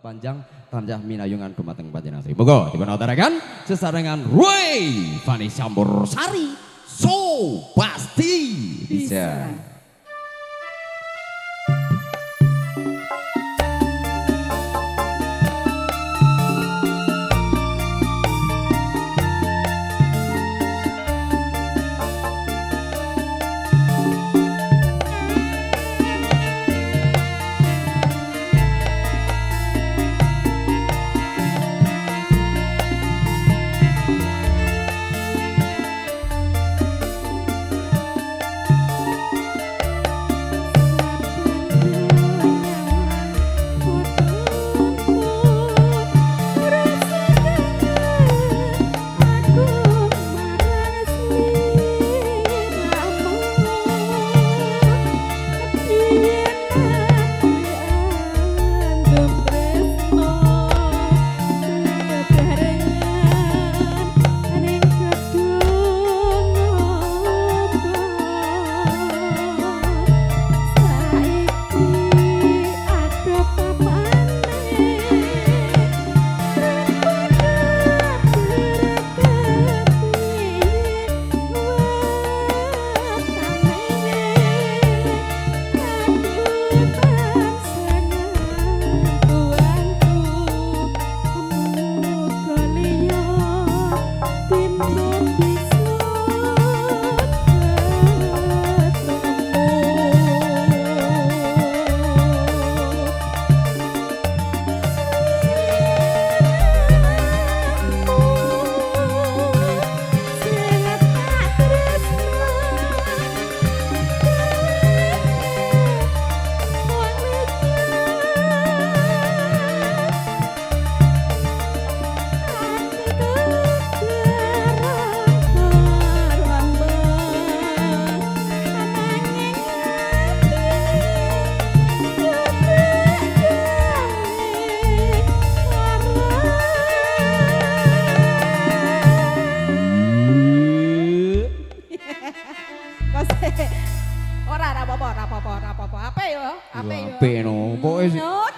panjang tansah minayungan dumateng panjenengan. Moga dipun aturaken sesarengan Roy Fani Campur Sari. So pasti bisa.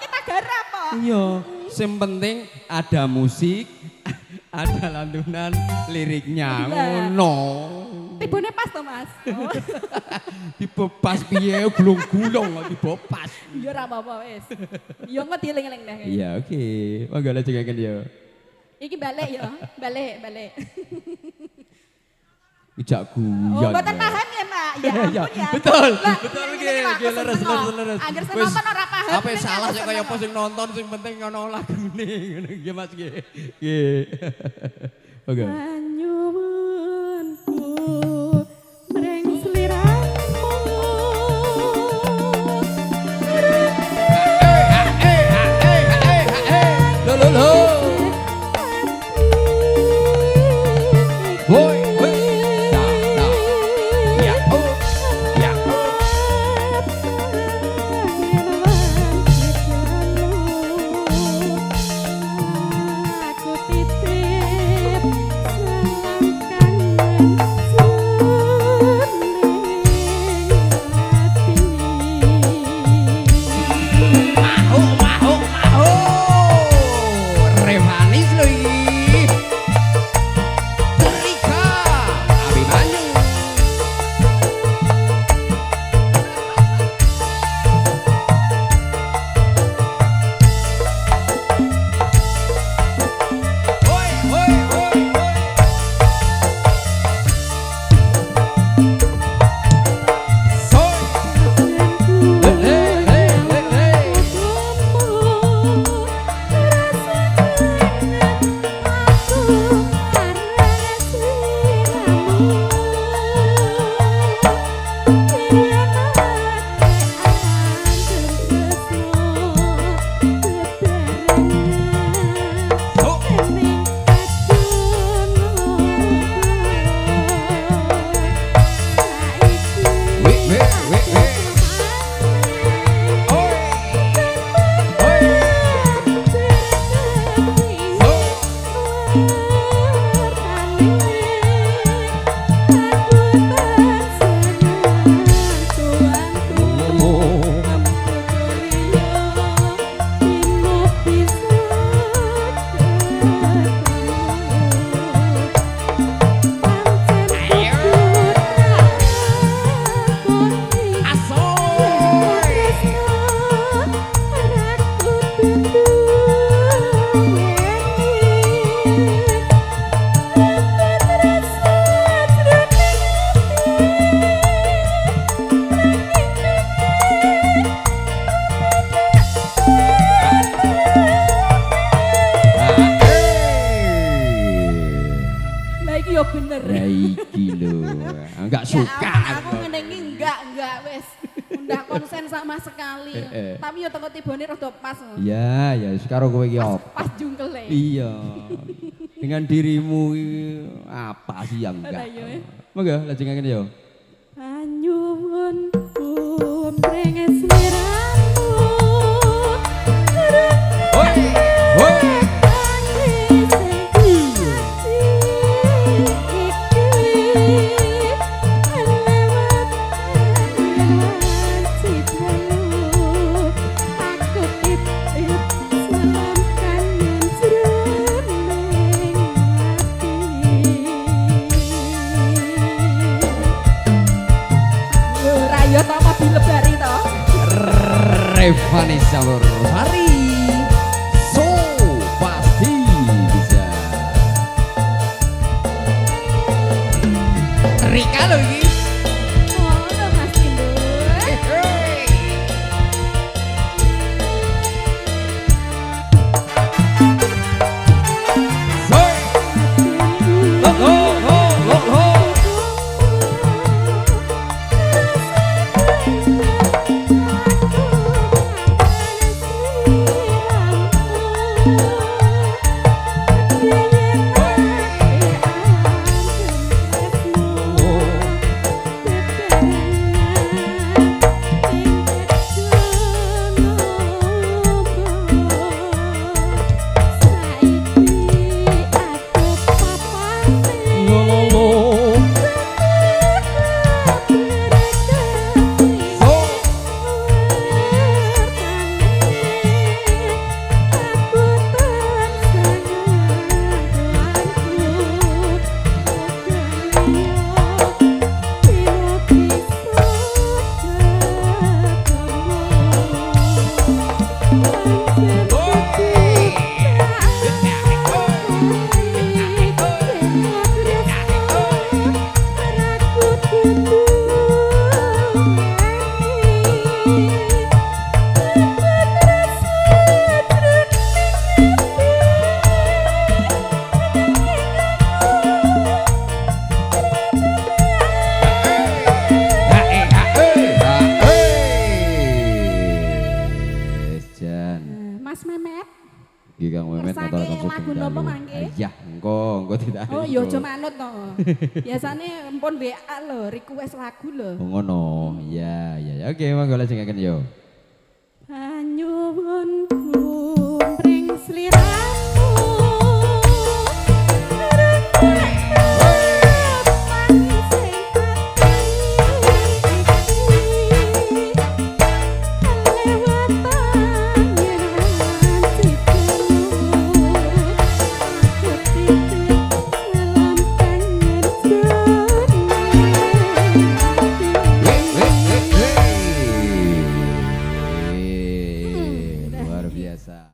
Kita garap po. Iya, sing penting ada musik, ada lantunan liriknya ngono. Tibone pas to, Mas. Oh. Tipe pas piye gulung-gulung kok tipe pas. Ya ora apa-apa wis. Ya engko dieling-eling deh. Iya, oke. Monggo lajengaken ya. Iki balik ya, balik. Ijak guyon. Oh, mboten paham ya, Pak. Ya ampun ya. Betul. Lah, Betul ini nggih, leres. Angger sing nonton ora paham. Apa salah sih kaya apa sing nonton sing penting ngono lagune ngono nggih Mas nggih. Nggih. Oke. Nyuwunku mring sliramu. Lo. Woi. Aku titip Enggak Ya suka. ampun, aku ngene iki enggak wis. Ndak konsen sama sekali. Tapi yo teko tibone rada pas. Iya, ya sekarang kowe iki apa? Pas jungkele. Iya. Dengan dirimu apa sih yang enggak? Ada yo, ya. Monggo lajengaken yo. Anyuwun mrenges sliramu. Hoi, hoi. Rayo to mobil lebari to. Revani Sari. So pasti bisa. Rika lo ini. Ngono Mas Tindur. Mas Memet. Iki Kang Memet Kersake motor konsep lagu nopo mangke? Iya, engko tidak. Oh, yo aja manut to. Biasane empun WA lho, request lagu lho. Oh, ngono. Iya. Oke, monggo lajengaken yo.